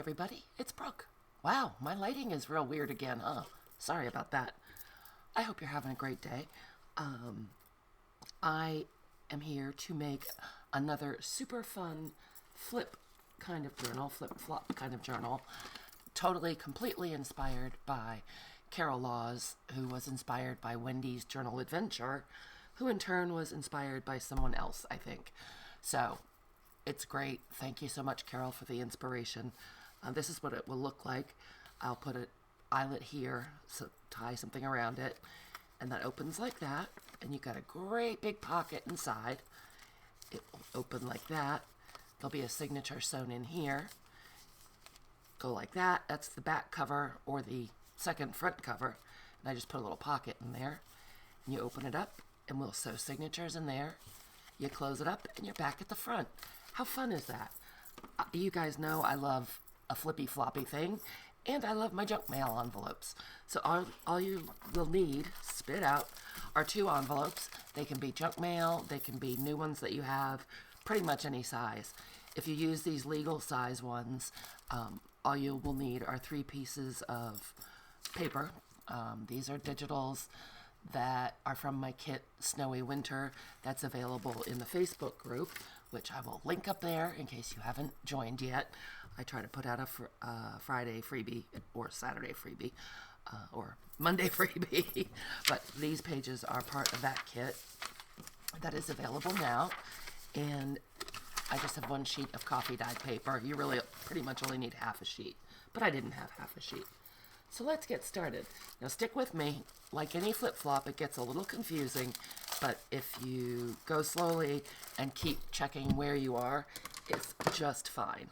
everybody, it's Brooke. Wow, my lighting is real weird again, huh? Sorry about that. I hope you're having a great day. I am here to make another super fun flip kind of journal, flip-flop kind of journal, totally, completely inspired by Carol Laws, who was inspired by Wendy's Journal Adventure, who in turn was inspired by someone else, I think. So, it's great. Thank you so much, Carol, for the inspiration. This is what it will look like. I'll put an eyelet here, so tie something around it, and that opens like that, and you've got a great big pocket inside. It will open like that. There'll be a signature sewn in here. Go like that. That's the back cover or the second front cover. And I just put a little pocket in there. And you open it up, and we'll sew signatures in there. You close it up, and you're back at the front. How fun is that? You guys know I love a flippy floppy thing, and I love my junk mail envelopes. So all you will need, spit out, are 2 envelopes. They can be junk mail, they can be new ones that you have, pretty much any size. If you use these legal size ones, all you will need are 3 pieces of paper. These are digitals that are from my kit, Snowy Winter, that's available in the Facebook group, which I will link up there in case you haven't joined yet. I try to put out a Friday freebie or Saturday freebie or Monday freebie, but these pages are part of that kit that is available now, and I just have 1 sheet of coffee dyed paper. You really pretty much only need half a sheet, but I didn't have half a sheet. So let's get started. Now stick with me. Like any flip-flop, it gets a little confusing, but if you go slowly and keep checking where you are, it's just fine.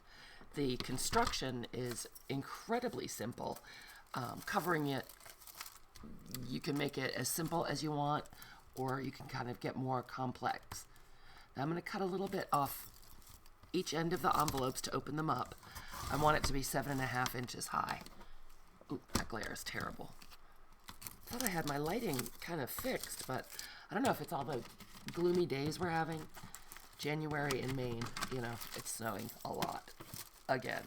The construction is incredibly simple. Covering it, you can make it as simple as you want, or you can kind of get more complex. Now I'm going to cut a little bit off each end of the envelopes to open them up. I want it to be 7.5 inches high. Ooh, that glare is terrible. I thought I had my lighting kind of fixed, but I don't know if it's all the gloomy days we're having. January in Maine, you know, it's snowing a lot. Again.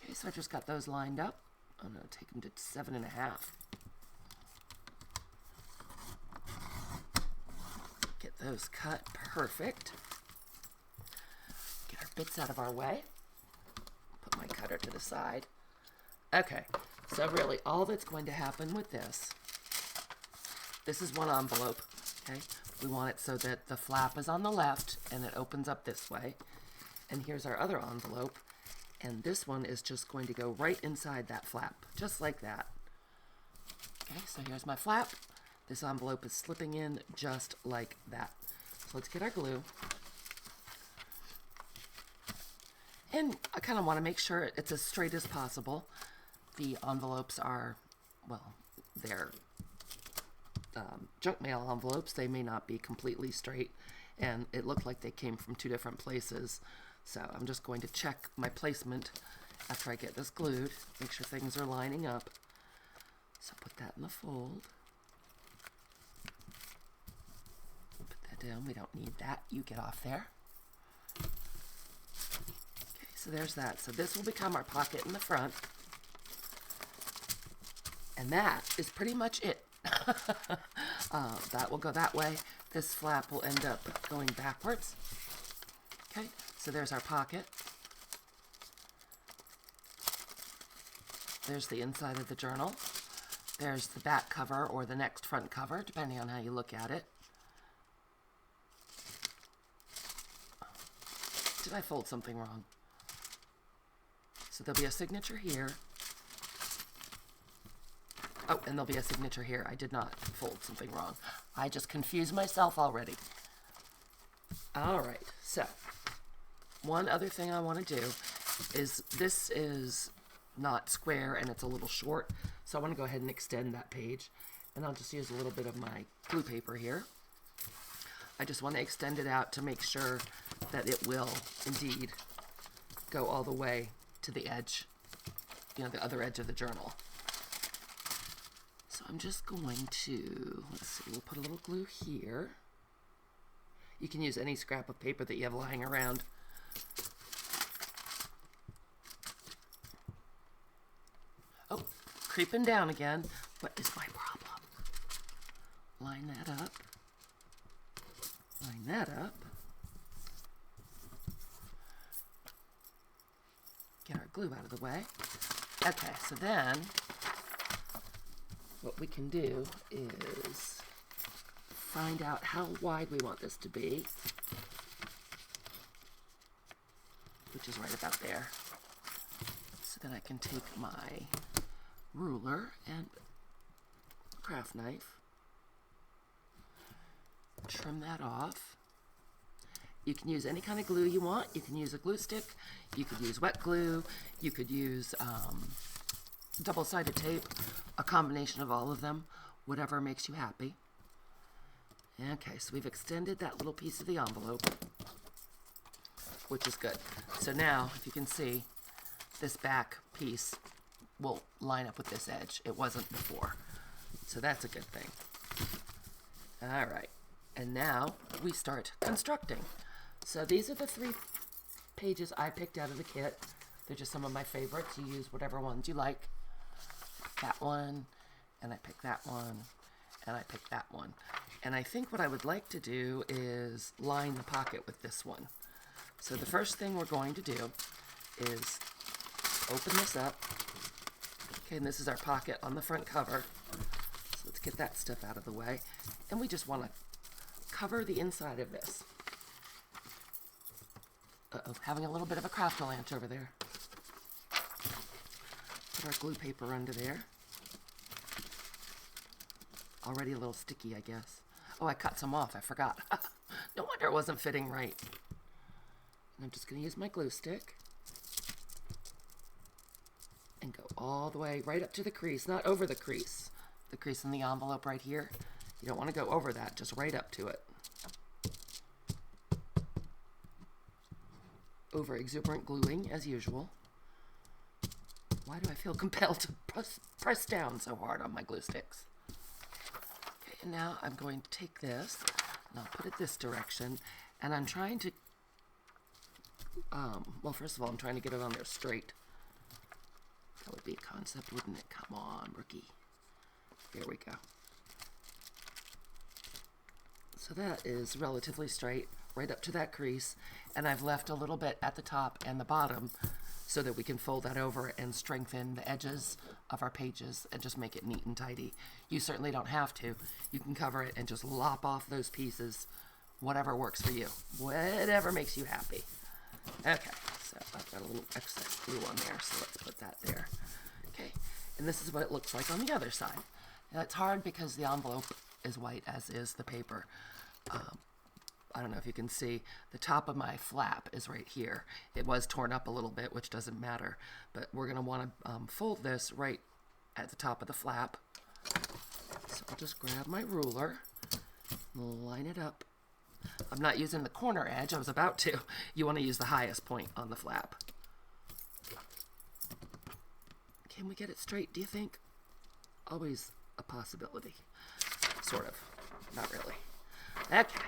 Okay, so I just got those lined up. I'm going to take them to 7.5. Get those cut. Perfect. Get our bits out of our way. Put my cutter to the side. Okay, so really all that's going to happen with this is 1 envelope, okay? We want it so that the flap is on the left and it opens up this way. And here's our other envelope, and this one is just going to go right inside that flap, just like that. Okay, so here's my flap. This envelope is slipping in just like that. So let's get our glue. And I kind of want to make sure it's as straight as possible. The envelopes are, well, they're junk mail envelopes. They may not be completely straight, and it looked like they came from 2 different places. So I'm just going to check my placement after I get this glued, make sure things are lining up. So put that in the fold. Put that down. We don't need that. You get off there. Okay, so there's that. So this will become our pocket in the front. And that is pretty much it. That will go that way. This flap will end up going backwards. Okay, so there's our pocket. There's the inside of the journal. There's the back cover or the next front cover, depending on how you look at it. Did I fold something wrong? So there'll be a signature here. Oh, and there'll be a signature here. I did not fold something wrong. I just confused myself already. All right, so one other thing I want to do is this is not square and it's a little short, so I want to go ahead and extend that page, and I'll just use a little bit of my glue paper here. I just want to extend it out to make sure that it will indeed go all the way to the edge, you know, the other edge of the journal. So I'm just going to, let's see, we'll put a little glue here. You can use any scrap of paper that you have lying around. creeping down again. What is my problem? Line that up. Line that up. Get our glue out of the way. Okay, so then what we can do is find out how wide we want this to be, which is right about there. So then I can take my ruler and craft knife, trim that off. You can use any kind of glue you want. You can use a glue stick. You could use wet glue. You could use double-sided tape, a combination of all of them, whatever makes you happy. Okay, so we've extended that little piece of the envelope, which is good. So now, if you can see, this back piece will line up with this edge. It wasn't before. So that's a good thing. All right, and now we start constructing. So these are the 3 pages I picked out of the kit. They're just some of my favorites. You use whatever ones you like. That one, and I picked that one, and I picked that one. And I think what I would like to do is line the pocket with this one. So the first thing we're going to do is open this up. Okay, and this is our pocket on the front cover. So let's get that stuff out of the way. And we just want to cover the inside of this. Uh-oh, having a little bit of a craft-a-lanch over there. Put our glue paper under there. Already a little sticky, I guess. Oh, I cut some off, I forgot. No wonder it wasn't fitting right. And I'm just going to use my glue stick and go all the way right up to the crease, not over the crease. The crease in the envelope right here. You don't want to go over that, just right up to it. Over exuberant gluing, as usual. Why do I feel compelled to press down so hard on my glue sticks? Okay, and now I'm going to take this, and I'll put it this direction, and I'm trying to, well, first of all, I'm trying to get it on there straight. That would be a concept, wouldn't it? Come on, rookie. Here we go. So that is relatively straight, right up to that crease, and I've left a little bit at the top and the bottom so that we can fold that over and strengthen the edges of our pages and just make it neat and tidy. You certainly don't have to. You can cover it and just lop off those pieces, whatever works for you, whatever makes you happy. Okay, so I've got a little excess glue on there, so let's put that there. Okay, and this is what it looks like on the other side. Now it's hard because the envelope is white, as is the paper. I don't know if you can see, the top of my flap is right here. It was torn up a little bit, which doesn't matter, but we're going to want to fold this right at the top of the flap. So I'll just grab my ruler, line it up. I'm not using the corner edge, I was about to. You want to use the highest point on the flap. Can we get it straight, do you think? Always a possibility. Sort of. Not really. Okay.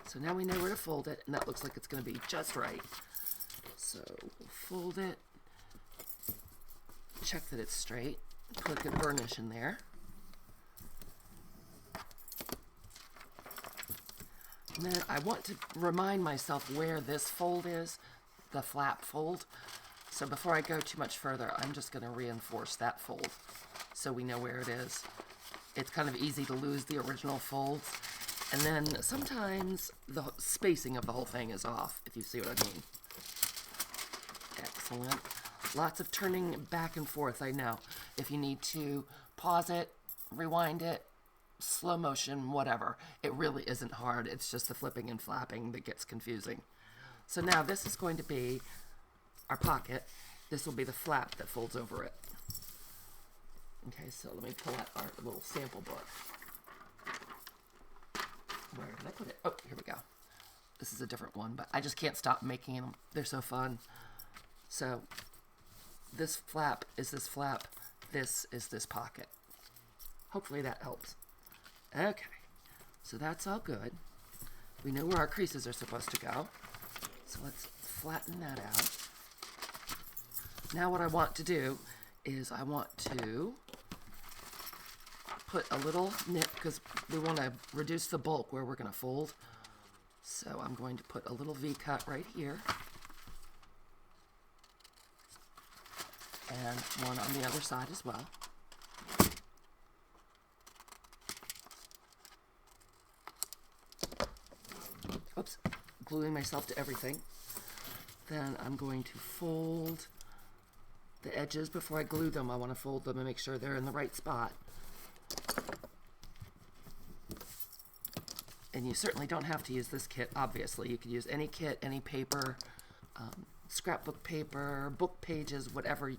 So now we know where to fold it, and that looks like it's going to be just right. So we'll fold it, check that it's straight, put a good burnish in there. And then I want to remind myself where this fold is, the flap fold. So before I go too much further, I'm just going to reinforce that fold so we know where it is. It's kind of easy to lose the original folds. And then sometimes the spacing of the whole thing is off, if you see what I mean. Excellent. Lots of turning back and forth, I know. If you need to pause it, rewind it, slow motion, whatever. It really isn't hard. It's just the flipping and flapping that gets confusing. So now this is going to be our pocket. This will be the flap that folds over it. Okay, so let me pull out our little sample book. Where did I put it? Oh, here we go. This is a different one, but I just can't stop making them. They're so fun. So this flap is this flap. This is this pocket. Hopefully that helps. Okay, so that's all good. We know where our creases are supposed to go. So let's flatten that out. Now what I want to do is I want to put a little nip, because we want to reduce the bulk where we're going to fold. So I'm going to put a little V-cut right here. And one on the other side as well. Oops, gluing myself to everything. Then I'm going to fold the edges before I glue them. I want to fold them and make sure they're in the right spot. And you certainly don't have to use this kit, obviously. You could use any kit, any paper, scrapbook paper, book pages, whatever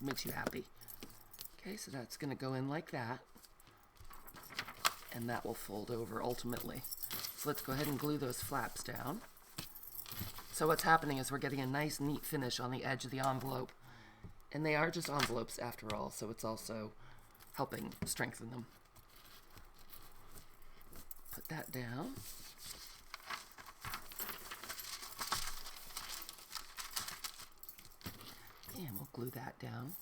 makes you happy. Okay, so that's going to go in like that. And that will fold over ultimately. So let's go ahead and glue those flaps down. So what's happening is we're getting a nice, neat finish on the edge of the envelope. And they are just envelopes after all, so it's also helping strengthen them. Put that down. And we'll glue that down.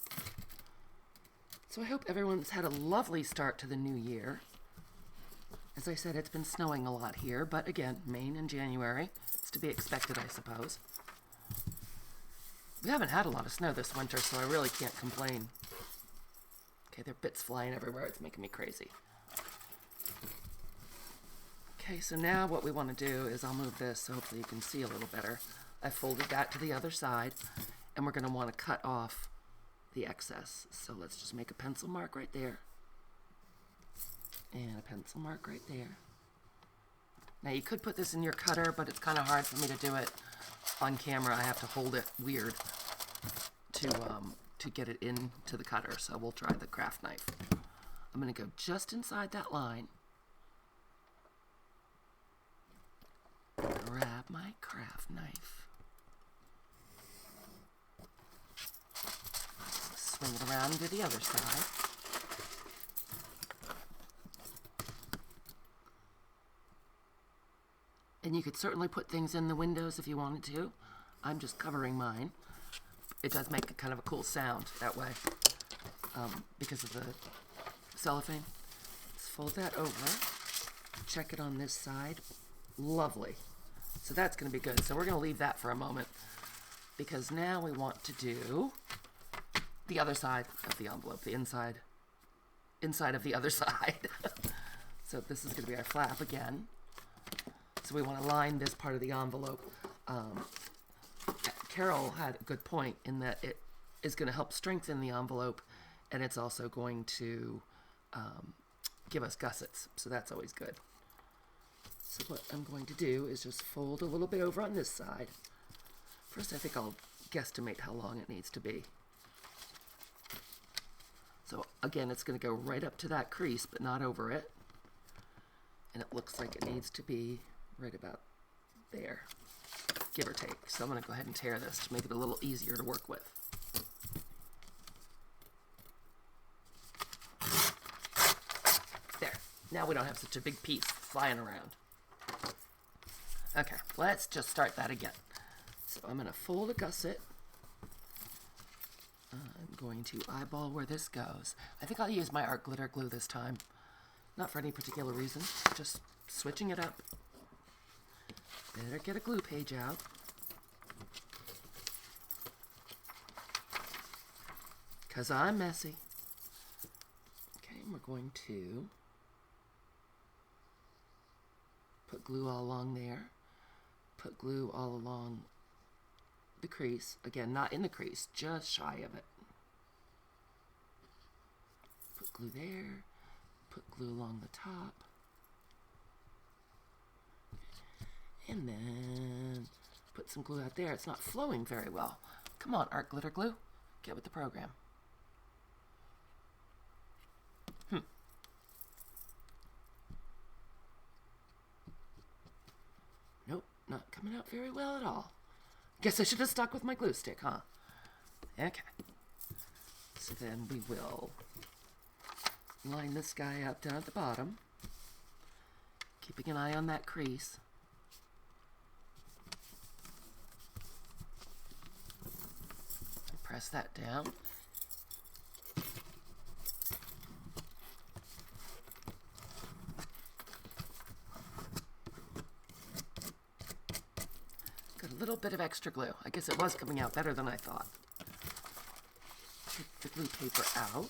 So I hope everyone's had a lovely start to the new year. As I said, it's been snowing a lot here, but again, Maine in January. It's to be expected, I suppose. We haven't had a lot of snow this winter, so I really can't complain. Okay, there are bits flying everywhere. It's making me crazy. Okay, so now what we want to do is I'll move this so hopefully you can see a little better. I folded that to the other side, and we're going to want to cut off the excess. So let's just make a pencil mark right there. And a pencil mark right there. Now you could put this in your cutter, but it's kind of hard for me to do it on camera. I have to hold it weird to get it into the cutter, so we'll try the craft knife. I'm going to go just inside that line. Grab my craft knife. Swing it around to the other side. And you could certainly put things in the windows if you wanted to. I'm just covering mine. It does make a kind of a cool sound that way because of the cellophane. Let's fold that over. Check it on this side. Lovely. So that's going to be good. So we're going to leave that for a moment because now we want to do the other side of the envelope, the inside of the other side. So this is going to be our flap again. So we want to line this part of the envelope. Carol had a good point in that it is going to help strengthen the envelope, and it's also going to give us gussets. So that's always good. So what I'm going to do is just fold a little bit over on this side. First, I think I'll guesstimate how long it needs to be. So again, it's going to go right up to that crease, but not over it. And it looks like it needs to be right about there, give or take. So I'm going to go ahead and tear this to make it a little easier to work with. There. Now we don't have such a big piece flying around. Okay, let's just start that again. So I'm going to fold a gusset. I'm going to eyeball where this goes. I think I'll use my art glitter glue this time. Not for any particular reason, just switching it up. Better get a glue page out. Because I'm messy. Okay, and we're going to put glue all along there. Put glue all along the crease. Again, not in the crease, just shy of it. Put glue there. Put glue along the top. And then put some glue out there. It's not flowing very well. Come on, art glitter glue. Get with the program. Nope, not coming out very well at all. Guess I should have stuck with my glue stick, huh? Okay. So then we will line this guy up down at the bottom, keeping an eye on that crease. Press that down. little bit of extra glue. I guess it was coming out better than I thought. Take the glue paper out.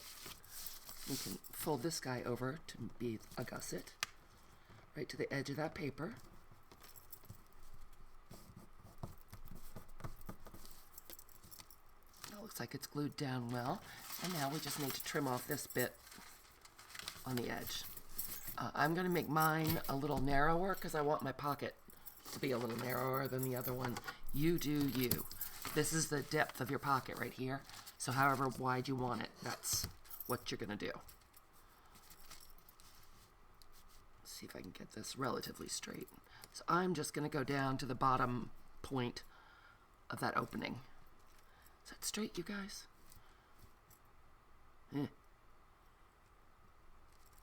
We can fold this guy over to be a gusset, right to the edge of that paper. That looks like it's glued down well. And now we just need to trim off this bit on the edge. I'm going to make mine a little narrower because I want my pocket to be a little narrower than the other one. You do you. This is the depth of your pocket right here. So however wide you want it, that's what you're going to do. Let's see if I can get this relatively straight. So I'm just going to go down to the bottom point of that opening. Is that straight, you guys?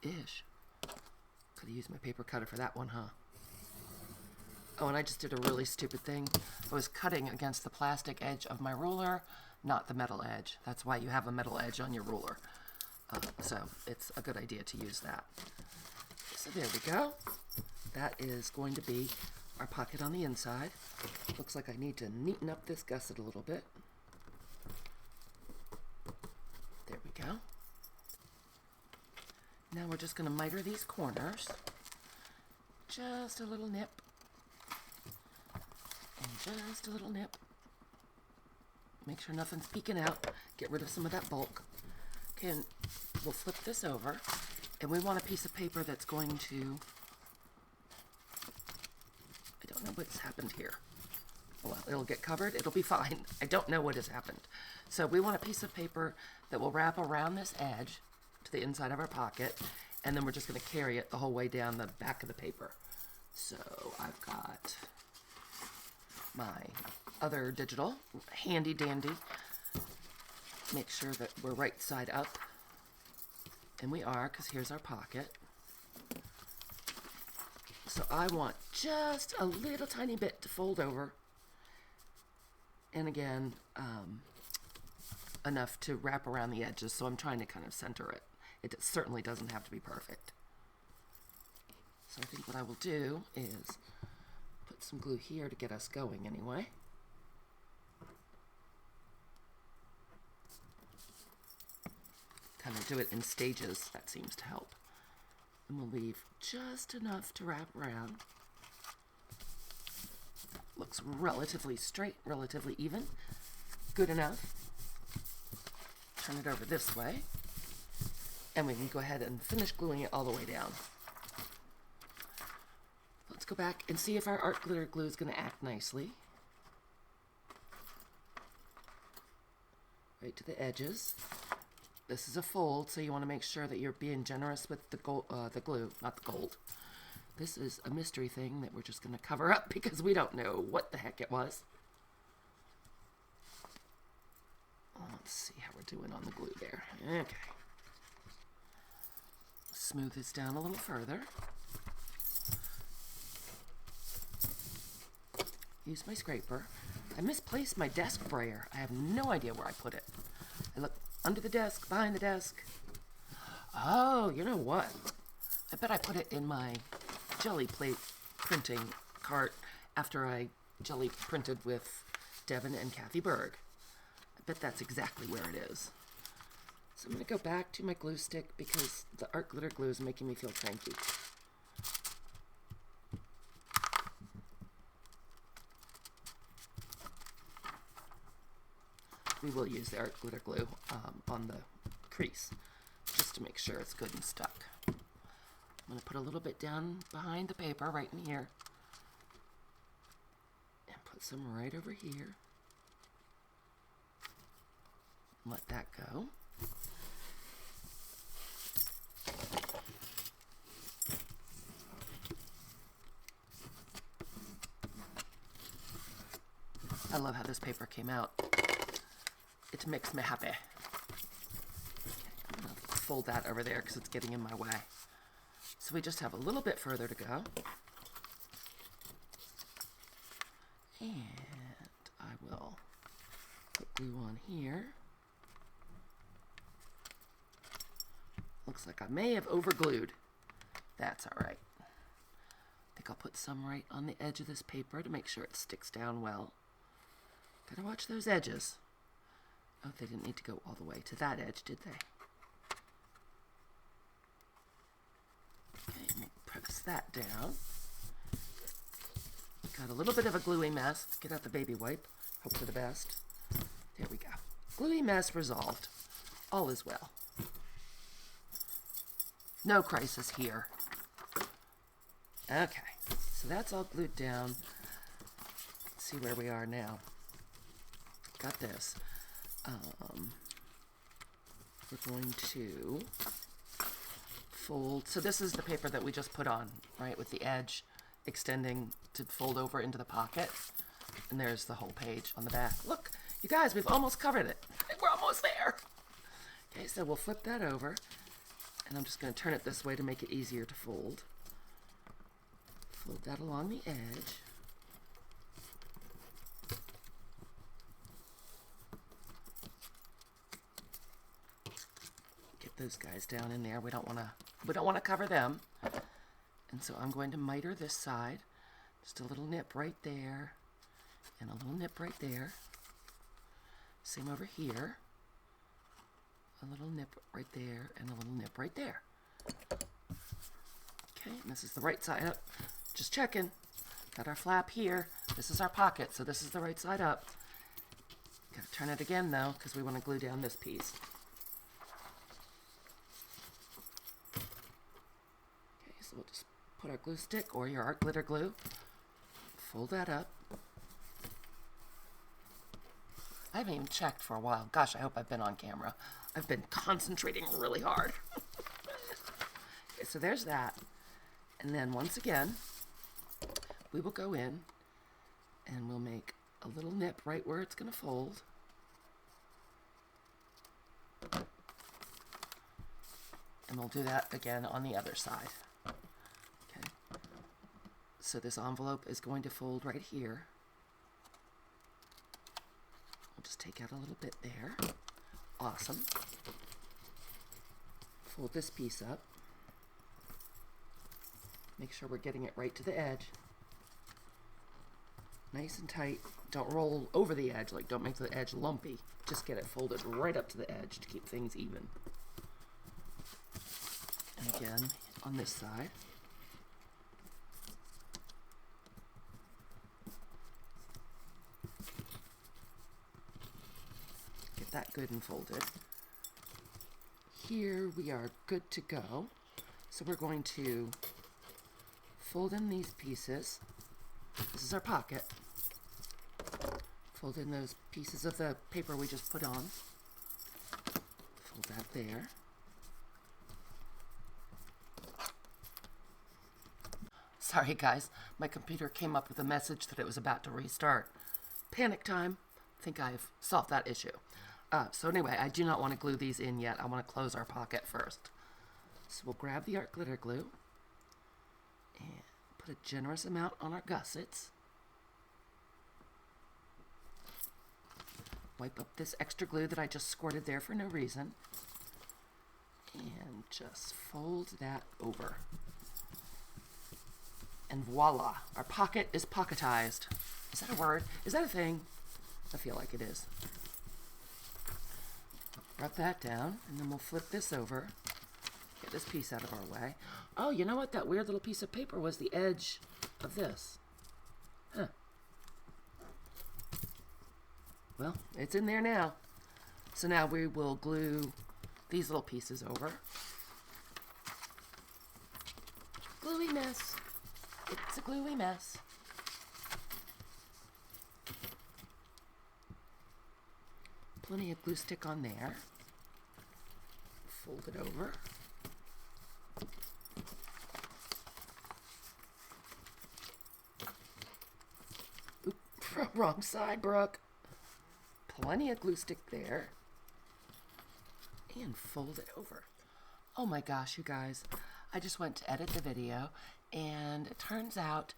Ish. Could have used my paper cutter for that one, huh? Oh, and I just did a really stupid thing. I was cutting against the plastic edge of my ruler, not the metal edge. That's why you have a metal edge on your ruler. So it's a good idea to use that. So there we go. That is going to be our pocket on the inside. Looks like I need to neaten up this gusset a little bit. There we go. Now we're just going to miter these corners. Just a little nip. And just a little nip. Make sure nothing's peeking out. Get rid of some of that bulk. Okay, and we'll flip this over. And we want a piece of paper that's going to... I don't know what's happened here. Well, it'll get covered. It'll be fine. I don't know what has happened. So we want a piece of paper that will wrap around this edge to the inside of our pocket, and then we're just going to carry it the whole way down the back of the paper. So I've got my other digital, handy dandy. Make sure that we're right side up, and we are, because here's our pocket. So I want just a little tiny bit to fold over, and again, enough to wrap around the edges, so I'm trying to kind of center it. It certainly doesn't have to be perfect. So I think what I will do is put some glue here to get us going anyway. Kind of do it in stages. That seems to help. And we'll leave just enough to wrap around. Looks relatively straight, relatively even. Good enough. Turn it over this way. And we can go ahead and finish gluing it all the way down. Let's go back and see if our art glitter glue is going to act nicely. Right to the edges. This is a fold, so you want to make sure that you're being generous with the glue, not the gold. This is a mystery thing that we're just going to cover up because we don't know what the heck it was. Let's see how we're doing on the glue there. Okay. Smooth this down a little further. Use my scraper. I misplaced my desk brayer. I have no idea where I put it. I look under the desk, behind the desk. Oh, you know what? I bet I put it in my jelly plate printing cart after I jelly printed with Devin and Kathy Berg. I bet that's exactly where it is. So I'm going to go back to my glue stick because the art glitter glue is making me feel cranky. We will use the art glitter glue on the crease just to make sure it's good and stuck. I'm going to put a little bit down behind the paper right in here and put some right over here. Let that go. I love how this paper came out. It makes me happy. I'm going to fold that over there because it's getting in my way. So we just have a little bit further to go. And I will put glue on here. Looks like I may have overglued. That's all right. I think I'll put some right on the edge of this paper to make sure it sticks down well. Gotta watch those edges. Oh, they didn't need to go all the way to that edge, did they? Okay, we'll press that down. Got a little bit of a gluey mess. Let's get out the baby wipe. Hope for the best. There we go. Gluey mess resolved. All is well. No crisis here. Okay, so that's all glued down. Let's see where we are now. Got this. We're going to fold. So this is the paper that we just put on, right, with the edge extending to fold over into the pocket. And there's the whole page on the back. Look, you guys, we've almost covered it. We're almost there. Okay, so we'll flip that over. And I'm just going to turn it this way to make it easier to fold. Fold that along the edge. Get those guys down in there. We don't want to cover them. And so I'm going to miter this side. Just a little nip right there. And a little nip right there. Same over here. A little nip right there and a little nip right there. Okay, and this is the right side up. Just checking. Got our flap here. This is our pocket, so this is the right side up. Gotta turn it again though, because we want to glue down this piece. Okay, so we'll just put our glue stick or your art glitter glue. Fold that up. I haven't even checked for a while. Gosh, I hope I've been on camera. I've been concentrating really hard. Okay, so there's that. And then once again, we will go in and we'll make a little nip right where it's going to fold. And we'll do that again on the other side. Okay. So this envelope is going to fold right here. We'll just take out a little bit there. Awesome. Fold this piece up. Make sure we're getting it right to the edge. Nice and tight. Don't roll over the edge, like don't make the edge lumpy. Just get it folded right up to the edge to keep things even. And again, on this side. Get that good and folded. Here we are good to go. So we're going to fold in these pieces. This is our pocket. Fold in those pieces of the paper we just put on. Fold that there. Sorry guys, my computer came up with a message that it was about to restart. Panic time. I think I've solved that issue. So anyway, I do not want to glue these in yet. I want to close our pocket first. So we'll grab the art glitter glue and put a generous amount on our gussets. Wipe up this extra glue that I just squirted there for no reason. And just fold that over. And voila, our pocket is pocketized. Is that a word? Is that a thing? I feel like it is. Rub that down, and then we'll flip this over. Get this piece out of our way. Oh, you know what? That weird little piece of paper was the edge of this. Huh. Well, it's in there now. So now we will glue these little pieces over. Gluey mess. It's a gluey mess. Plenty of glue stick on there. Fold it over. Oop, wrong side, Brooke. Plenty of glue stick there. And fold it over. Oh my gosh, you guys. I just went to edit the video, and it turns out,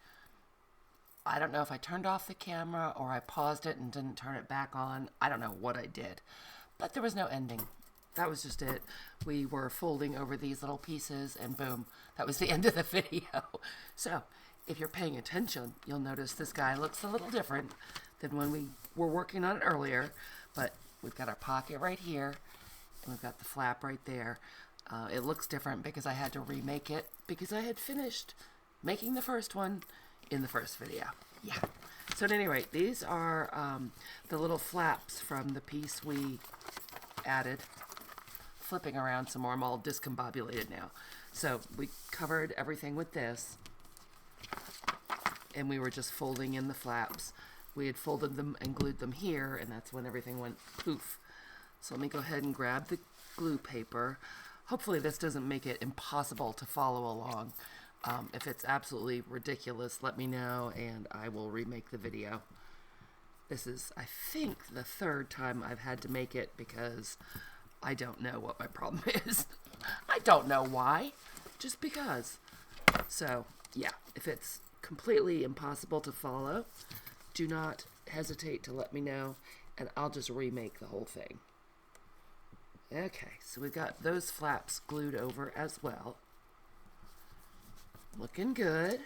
I don't know if I turned off the camera or I paused it and didn't turn it back on. I don't know what I did, but there was no ending. That was just it. We were folding over these little pieces and boom, that was the end of the video. So if you're paying attention, you'll notice this guy looks a little different than when we were working on it earlier. But we've got our pocket right here, and we've got the flap right there. It looks different because I had to remake it because I had finished making the first one in the first video. Yeah. So at any rate, these are the little flaps from the piece we added. Flipping around some more, I'm all discombobulated now. So we covered everything with this, and we were just folding in the flaps. We had folded them and glued them here, and that's when everything went poof. So let me go ahead and grab the glue paper. Hopefully this doesn't make it impossible to follow along. If it's absolutely ridiculous, let me know, and I will remake the video. This is, I think, the third time I've had to make it because I don't know what my problem is. I don't know why, just because. So, yeah, if it's completely impossible to follow, do not hesitate to let me know, and I'll just remake the whole thing. Okay, so we've got those flaps glued over as well. Looking good.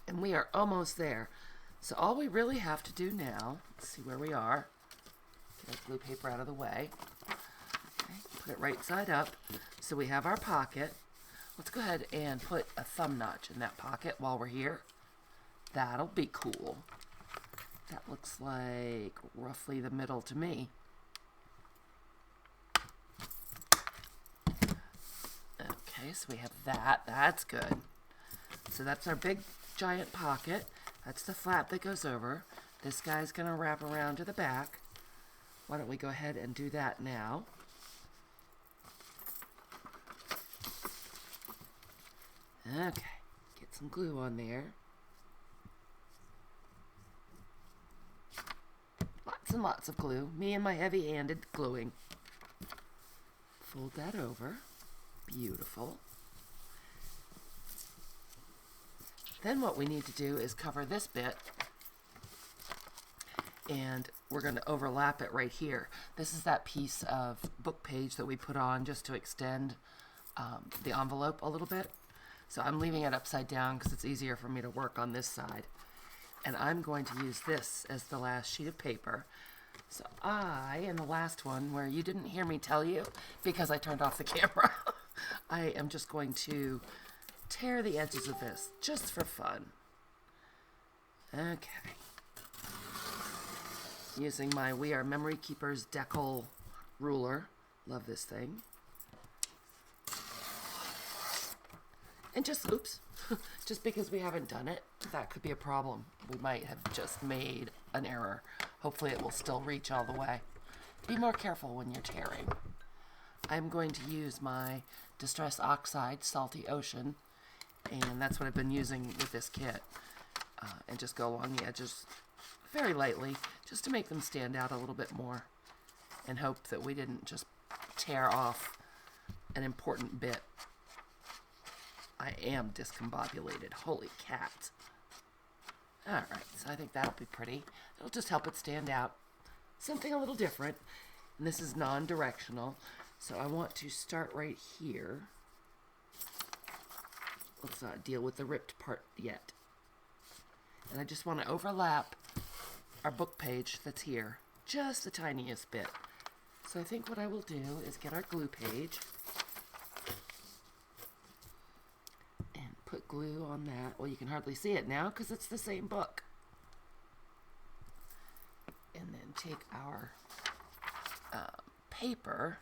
And we are almost there. So all we really have to do now, let's see where we are. Get our glue paper out of the way. Okay, put it right side up. So we have our pocket. Let's go ahead and put a thumb notch in that pocket while we're here. That'll be cool. That looks like roughly the middle to me. Okay, so we have that. That's good. So that's our big giant pocket. That's the flap that goes over. This guy's going to wrap around to the back. Why don't we go ahead and do that now? Okay, get some glue on there. Lots and lots of glue. Me and my heavy-handed gluing. Fold that over. Beautiful. Then what we need to do is cover this bit, and we're going to overlap it right here. This is that piece of book page that we put on just to extend the envelope a little bit. So I'm leaving it upside down because it's easier for me to work on this side. And I'm going to use this as the last sheet of paper. So in the last one, where you didn't hear me tell you because I turned off the camera, I am just going to tear the edges of this just for fun. Okay. Using my We Are Memory Keepers decal ruler. Love this thing. And just, oops, just because we haven't done it, that could be a problem. We might have just made an error. Hopefully it will still reach all the way. Be more careful when you're tearing. I'm going to use my Distress Oxide Salty Ocean, and that's what I've been using with this kit. And just go along the edges very lightly, just to make them stand out a little bit more, and hope that we didn't just tear off an important bit. I am discombobulated. Holy cat. Alright, so I think that'll be pretty. It'll just help it stand out. Something a little different. And this is non-directional. So I want to start right here. Let's not deal with the ripped part yet. And I just want to overlap our book page that's here. Just the tiniest bit. So I think what I will do is get our glue page. Put glue on that. Well, you can hardly see it now because it's the same book. And then take our paper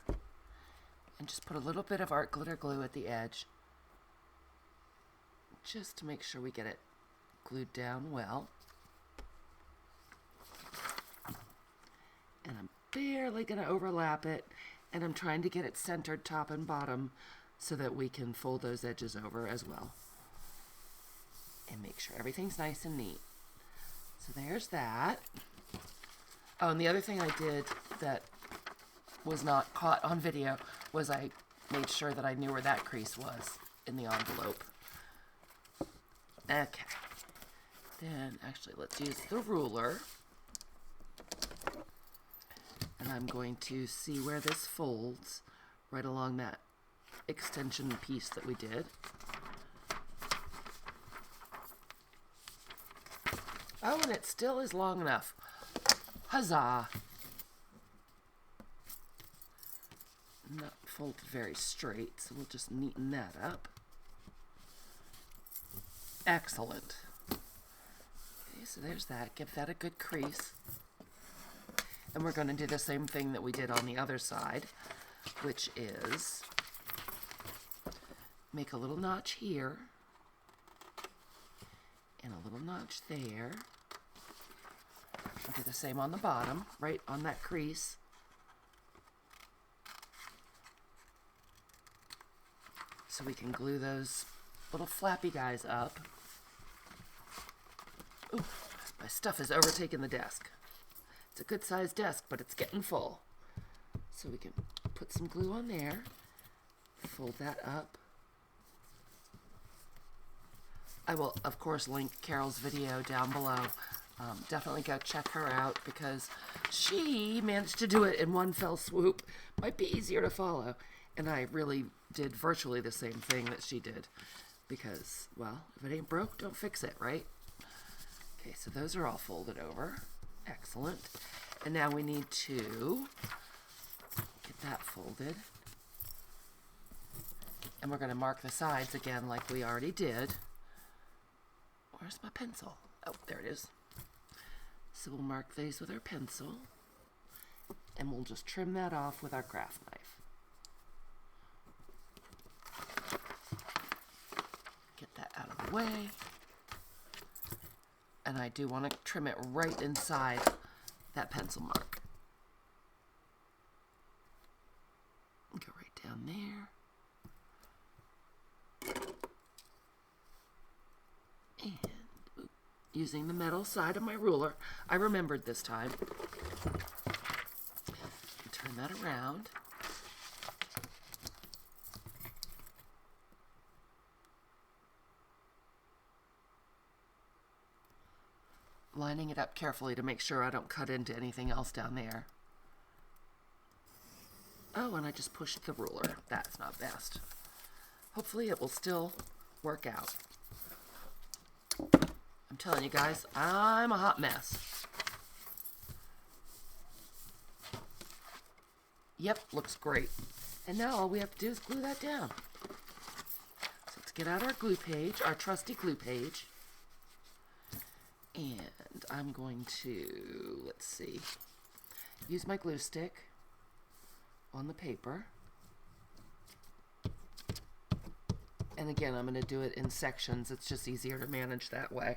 and just put a little bit of art glitter glue at the edge, just to make sure we get it glued down well. And I'm barely going to overlap it, and I'm trying to get it centered top and bottom so that we can fold those edges over as well. And make sure everything's nice and neat. So there's that. Oh, and the other thing I did that was not caught on video was I made sure that I knew where that crease was in the envelope. Okay. Then, actually, let's use the ruler. And I'm going to see where this folds right along that extension piece that we did. Oh, and it still is long enough. Huzzah! Not folded very straight, so we'll just neaten that up. Excellent. Okay, so there's that. Give that a good crease. And we're going to do the same thing that we did on the other side, which is make a little notch here and a little notch there. And do the same on the bottom, right on that crease. So we can glue those little flappy guys up. Ooh, my stuff has overtaken the desk. It's a good sized desk, but it's getting full. So we can put some glue on there, fold that up. I will, of course, link Carol's video down below. Definitely go check her out because she managed to do it in one fell swoop. Might be easier to follow. And I really did virtually the same thing that she did because, well, if it ain't broke, don't fix it, right? Okay, so those are all folded over. Excellent. And now we need to get that folded. And we're going to mark the sides again like we already did. Where's my pencil? Oh, there it is. So we'll mark these with our pencil. And we'll just trim that off with our craft knife. Get that out of the way. And I do want to trim it right inside that pencil mark. Go right down there. And using the metal side of my ruler, I remembered this time. Turn that around. Lining it up carefully to make sure I don't cut into anything else down there. Oh, and I just pushed the ruler. That's not best. Hopefully it will still work out. I'm telling you guys, I'm a hot mess. Yep, looks great. And now all we have to do is glue that down. So let's get out our glue page, our trusty glue page. And I'm going to, let's see, use my glue stick on the paper. And again, I'm going to do it in sections. It's just easier to manage that way.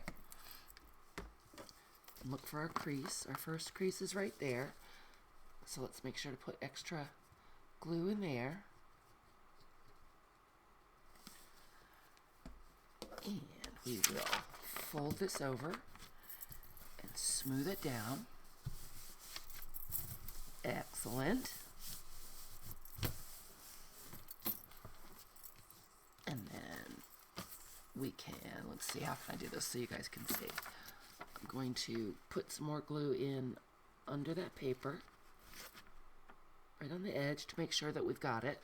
Look for our crease. Our first crease is right there. So let's make sure to put extra glue in there. And we will fold this over and smooth it down. Excellent. And then we can, let's see, how can I do this so you guys can see? I'm going to put some more glue in under that paper, right on the edge to make sure that we've got it.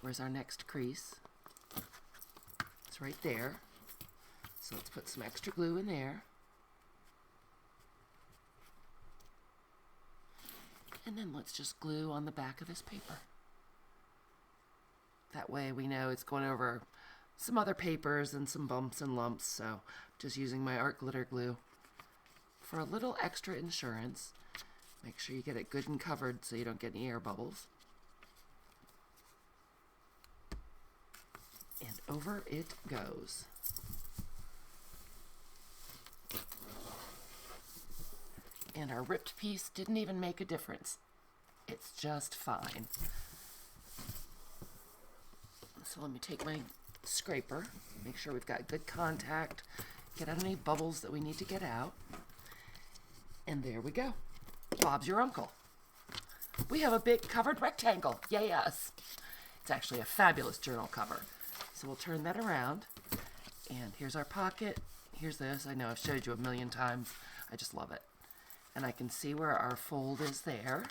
Where's our next crease? It's right there. So let's put some extra glue in there. And then let's just glue on the back of this paper. That way we know it's going over some other papers and some bumps and lumps. So just using my art glitter glue for a little extra insurance. Make sure you get it good and covered so you don't get any air bubbles. And over it goes. And our ripped piece didn't even make a difference. It's just fine. So let me take my scraper, make sure we've got good contact, get out any bubbles that we need to get out. And there we go. Bob's your uncle. We have a big covered rectangle. Yay us. It's actually a fabulous journal cover. So we'll turn that around. And here's our pocket. Here's this. I know I've showed you a million times. I just love it. And I can see where our fold is there.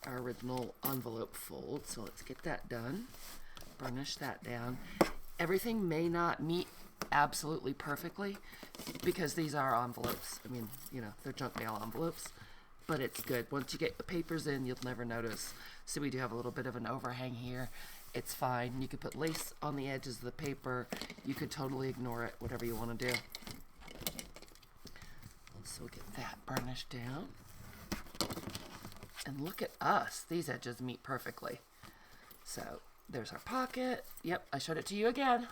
Our original envelope fold. So let's get that done. Burnish that down. Everything may not meet absolutely perfectly because these are envelopes. I mean, you know, they're junk mail envelopes, but it's good. Once you get the papers in, you'll never notice. So we do have a little bit of an overhang here. It's fine. You could put lace on the edges of the paper. You could totally ignore it, whatever you want to do. So we'll get that burnished down. And look at us. These edges meet perfectly. So there's our pocket. Yep, I showed it to you again.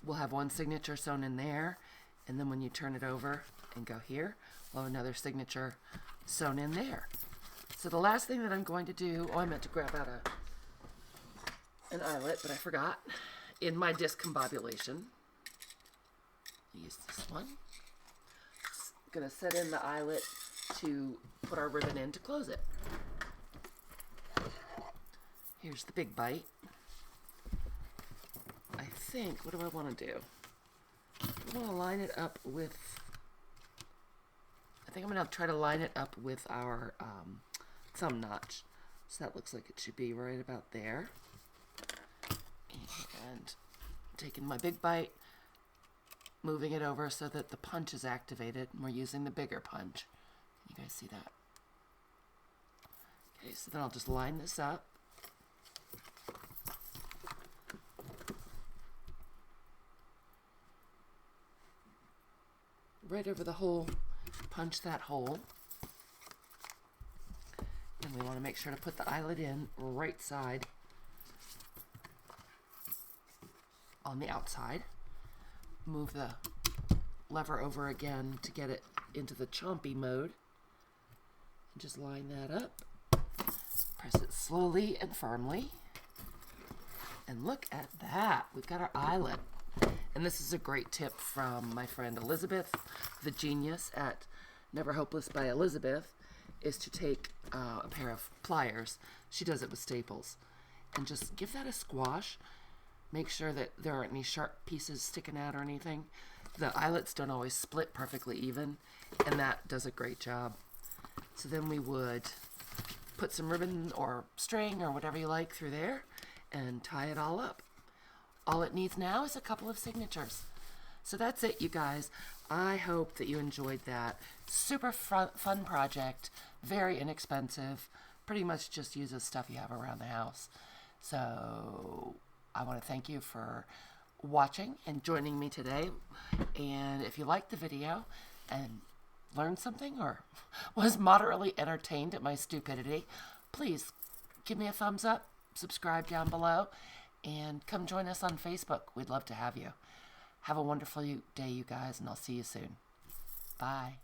We'll have one signature sewn in there. And then when you turn it over and go here, we'll have another signature sewn in there. So the last thing that I'm going to do, I meant to grab out an eyelet, but I forgot. In my discombobulation, use this one. Going to set in the eyelet to put our ribbon in to close it. Here's the big bite. I think, what do I want to do? I want to line it up with, I think I'm going to try to line it up with our thumb notch. So that looks like it should be right about there. And taking my big bite, moving it over so that the punch is activated, and we're using the bigger punch. Can you guys see that? Okay, so then I'll just line this up. Right over the hole, punch that hole. And we want to make sure to put the eyelet in right side on the outside. Move the lever over again to get it into the chompy mode. And just line that up. Press it slowly and firmly. And look at that. We've got our eyelet. And this is a great tip from my friend Elizabeth, the genius at Never Hopeless by Elizabeth, is to take a pair of pliers. She does it with staples. And just give that a squash. Make sure that there aren't any sharp pieces sticking out or anything. The eyelets don't always split perfectly even, and that does a great job. So then we would put some ribbon or string or whatever you like through there and tie it all up. All it needs now is a couple of signatures. So that's it, you guys. I hope that you enjoyed that. Super fun project, very inexpensive. Pretty much just uses stuff you have around the house. So I want to thank you for watching and joining me today. And if you liked the video and learned something or was moderately entertained at my stupidity, please give me a thumbs up, subscribe down below, and come join us on Facebook. We'd love to have you. Have a wonderful day, you guys, and I'll see you soon. Bye.